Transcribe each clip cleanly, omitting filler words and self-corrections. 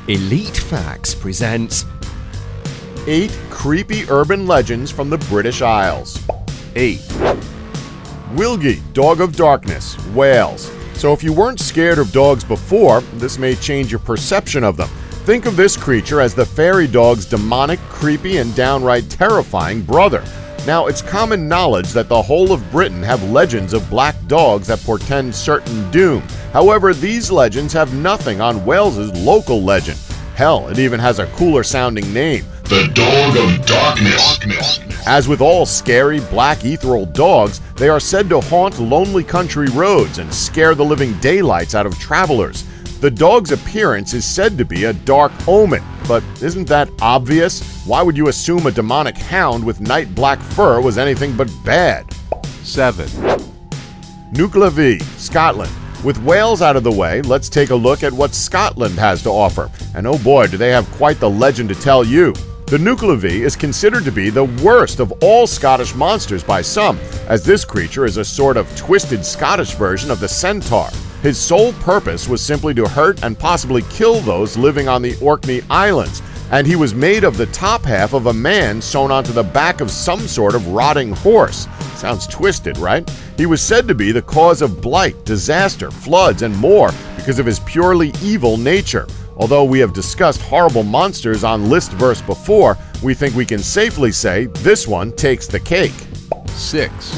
Elite Facts presents 8 creepy urban legends from the British Isles. 8. Wilgie, dog of darkness, Wales. So if you weren't scared of dogs before, this may change your perception of them. Think of this creature as the fairy dog's demonic, creepy, and downright terrifying brother. Now, it's common knowledge that the whole of Britain have legends of black dogs that portend certain doom. However, these legends have nothing on Wales's local legend. Hell, it even has a cooler-sounding name: the Dog of Darkness. As with all scary, black, ethereal dogs, they are said to haunt lonely country roads and scare the living daylights out of travelers. The dog's appearance is said to be a dark omen, but isn't that obvious? Why would you assume a demonic hound with night black fur was anything but bad? 7. Nuclavie, Scotland. With Wales out of the way, let's take a look at what Scotland has to offer. And oh boy, do they have quite the legend to tell you. The Nuclavie is considered to be the worst of all Scottish monsters by some, as this creature is a sort of twisted Scottish version of the centaur. His sole purpose was simply to hurt and possibly kill those living on the Orkney Islands, and he was made of the top half of a man sewn onto the back of some sort of rotting horse. Sounds twisted, right? He was said to be the cause of blight, disaster, floods, and more because of his purely evil nature. Although we have discussed horrible monsters on Listverse before, we think we can safely say this one takes the cake. 6.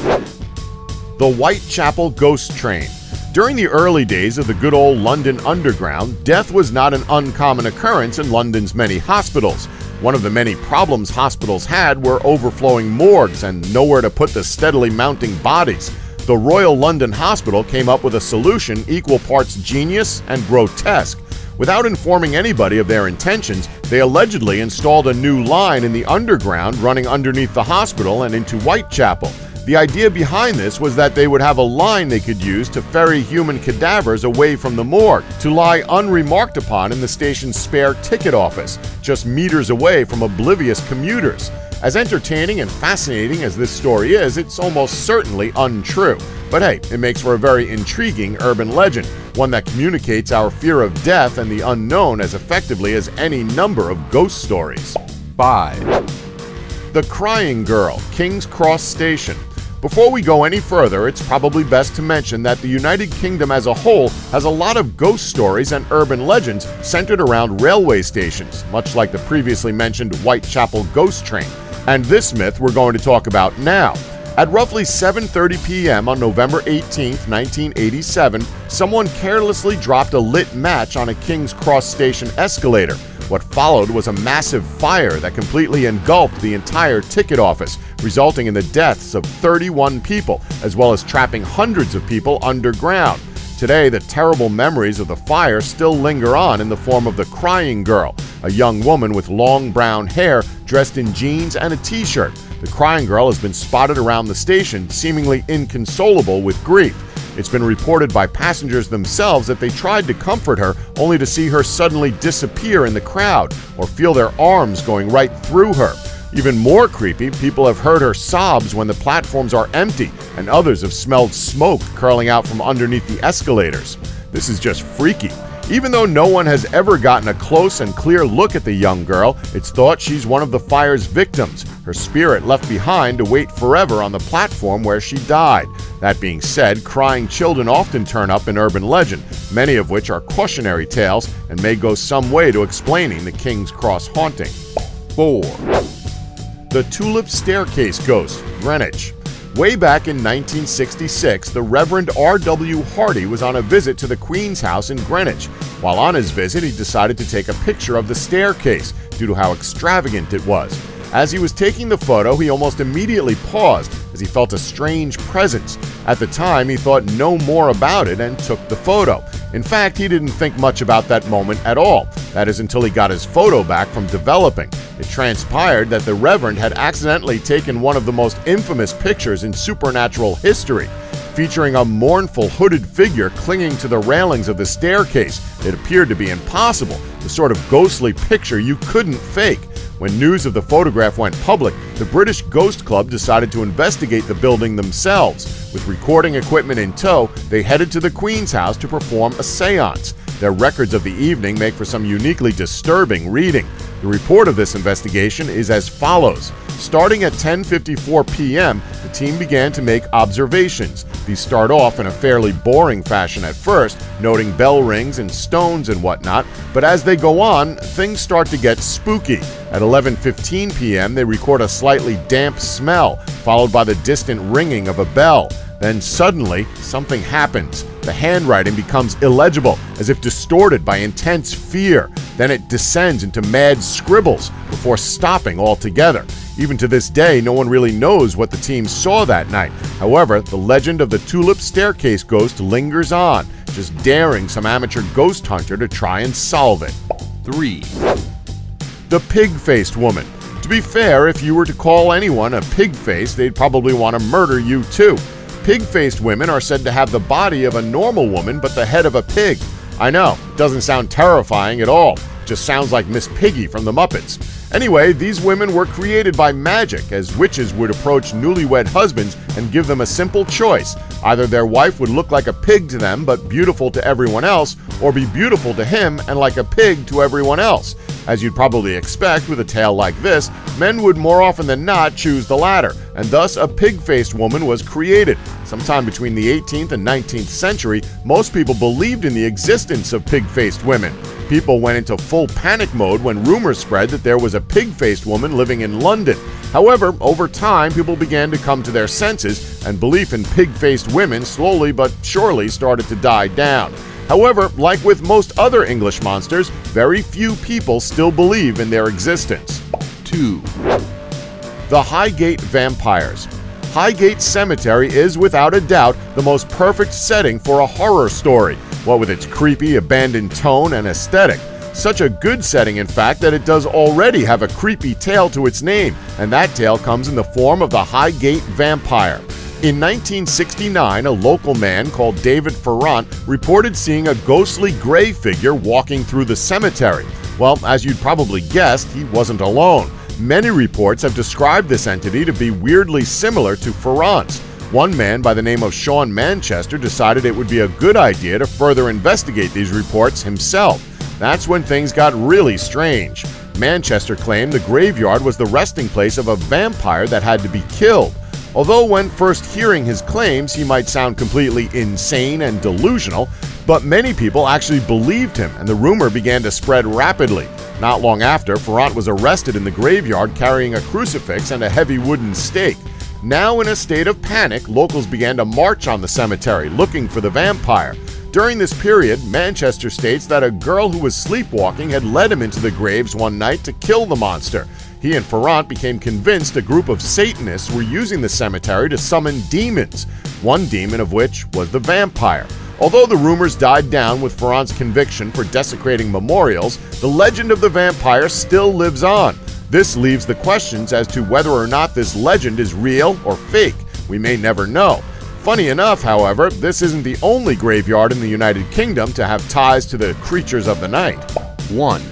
The Whitechapel Ghost Train. During the early days of the good old London Underground, death was not an uncommon occurrence in London's many hospitals. One of the many problems hospitals had were overflowing morgues and nowhere to put the steadily mounting bodies. The Royal London Hospital came up with a solution equal parts genius and grotesque. Without informing anybody of their intentions, they allegedly installed a new line in the underground running underneath the hospital and into Whitechapel. The idea behind this was that they would have a line they could use to ferry human cadavers away from the morgue, to lie unremarked upon in the station's spare ticket office, just meters away from oblivious commuters. As entertaining and fascinating as this story is, it's almost certainly untrue. But hey, it makes for a very intriguing urban legend, one that communicates our fear of death and the unknown as effectively as any number of ghost stories. 5. The Crying Girl, King's Cross Station. Before we go any further, it's probably best to mention that the United Kingdom as a whole has a lot of ghost stories and urban legends centered around railway stations, much like the previously mentioned Whitechapel ghost train. And this myth we're going to talk about now. At roughly 7:30 p.m. on November 18, 1987, someone carelessly dropped a lit match on a King's Cross Station escalator. What followed was a massive fire that completely engulfed the entire ticket office, resulting in the deaths of 31 people, as well as trapping hundreds of people underground. Today, the terrible memories of the fire still linger on in the form of the Crying Girl, a young woman with long brown hair dressed in jeans and a t-shirt. The Crying Girl has been spotted around the station, seemingly inconsolable with grief. It's been reported by passengers themselves that they tried to comfort her only to see her suddenly disappear in the crowd or feel their arms going right through her. Even more creepy, people have heard her sobs when the platforms are empty, and others have smelled smoke curling out from underneath the escalators. This is just freaky. Even though no one has ever gotten a close and clear look at the young girl, it's thought she's one of the fire's victims, her spirit left behind to wait forever on the platform where she died. That being said, crying children often turn up in urban legend, many of which are cautionary tales and may go some way to explaining the King's Cross haunting. 4. The Tulip Staircase Ghost, Greenwich. Way back in 1966, the Reverend R.W. Hardy was on a visit to the Queen's house in Greenwich. While on his visit, he decided to take a picture of the staircase due to how extravagant it was. As he was taking the photo, he almost immediately paused as he felt a strange presence. At the time, he thought no more about it and took the photo. In fact, he didn't think much about that moment at all. That is until he got his photo back from developing. It transpired that the Reverend had accidentally taken one of the most infamous pictures in supernatural history, featuring a mournful hooded figure clinging to the railings of the staircase. It appeared to be impossible, the sort of ghostly picture you couldn't fake. When news of the photograph went public, the British Ghost Club decided to investigate the building themselves. With recording equipment in tow, they headed to the Queen's house to perform a seance. Their records of the evening make for some uniquely disturbing reading. The report of this investigation is as follows. Starting at 10:54 p.m., the team began to make observations. These start off in a fairly boring fashion at first, noting bell rings and stones and whatnot, but as they go on, things start to get spooky. At 11:15 p.m., they record a slightly damp smell, followed by the distant ringing of a bell. Then suddenly, something happens. The handwriting becomes illegible, as if distorted by intense fear. Then it descends into mad scribbles before stopping altogether. Even to this day, no one really knows what the team saw that night. However, the legend of the Tulip staircase ghost lingers on, just daring some amateur ghost hunter to try and solve it. 3, The Pigfaced Woman. To be fair, if you were to call anyone a pig-face, they'd probably want to murder you too. Pig-faced women are said to have the body of a normal woman but the head of a pig. I know, it doesn't sound terrifying at all. It just sounds like Miss Piggy from the Muppets. Anyway, these women were created by magic, as witches would approach newlywed husbands and give them a simple choice. Either their wife would look like a pig to them but beautiful to everyone else, or be beautiful to him and like a pig to everyone else. As you'd probably expect with a tale like this, men would more often than not choose the latter, and thus a pig-faced woman was created. Sometime between the 18th and 19th century, most people believed in the existence of pig-faced women. People went into full panic mode when rumors spread that there was a pig-faced woman living in London. However, over time, people began to come to their senses, and belief in pig-faced women slowly but surely started to die down. However, like with most other English monsters, very few people still believe in their existence. 2, The Highgate Vampires. Highgate Cemetery is, without a doubt, the most perfect setting for a horror story, what with its creepy, abandoned tone and aesthetic. Such a good setting, in fact, that it does already have a creepy tale to its name, and that tale comes in the form of the Highgate Vampire. In 1969, a local man called David Ferrant reported seeing a ghostly gray figure walking through the cemetery. Well, as you'd probably guessed, he wasn't alone. Many reports have described this entity to be weirdly similar to Ferrant's. One man by the name of Sean Manchester decided it would be a good idea to further investigate these reports himself. That's when things got really strange. Manchester claimed the graveyard was the resting place of a vampire that had to be killed. Although when first hearing his claims, he might sound completely insane and delusional, but many people actually believed him, and the rumor began to spread rapidly. Not long after, Ferrant was arrested in the graveyard carrying a crucifix and a heavy wooden stake. Now in a state of panic, locals began to march on the cemetery looking for the vampire. During this period, Manchester states that a girl who was sleepwalking had led him into the graves one night to kill the monster. He and Ferrant became convinced a group of Satanists were using the cemetery to summon demons, one demon of which was the vampire. Although the rumors died down with Ferrant's conviction for desecrating memorials, the legend of the vampire still lives on. This leaves the questions as to whether or not this legend is real or fake. We may never know. Funny enough, however, this isn't the only graveyard in the United Kingdom to have ties to the creatures of the night. 1,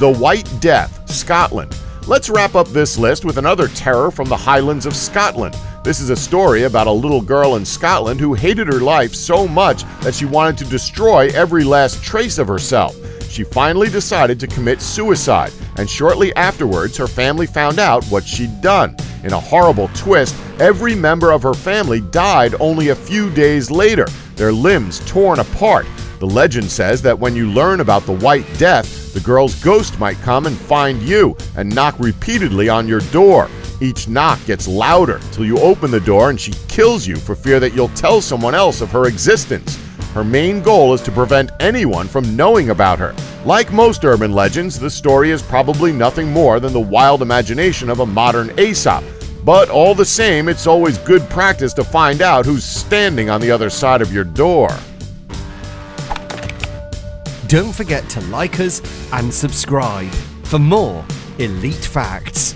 The White Death, Scotland. Let's wrap up this list with another terror from the Highlands of Scotland. This is a story about a little girl in Scotland who hated her life so much that she wanted to destroy every last trace of herself. She finally decided to commit suicide, and shortly afterwards her family found out what she'd done. In a horrible twist, every member of her family died only a few days later, their limbs torn apart. The legend says that when you learn about the White Death, the girl's ghost might come and find you and knock repeatedly on your door. Each knock gets louder till you open the door and she kills you for fear that you'll tell someone else of her existence. Her main goal is to prevent anyone from knowing about her. Like most urban legends, the story is probably nothing more than the wild imagination of a modern Aesop. But all the same, it's always good practice to find out who's standing on the other side of your door. Don't forget to like us and subscribe for more Elite Facts.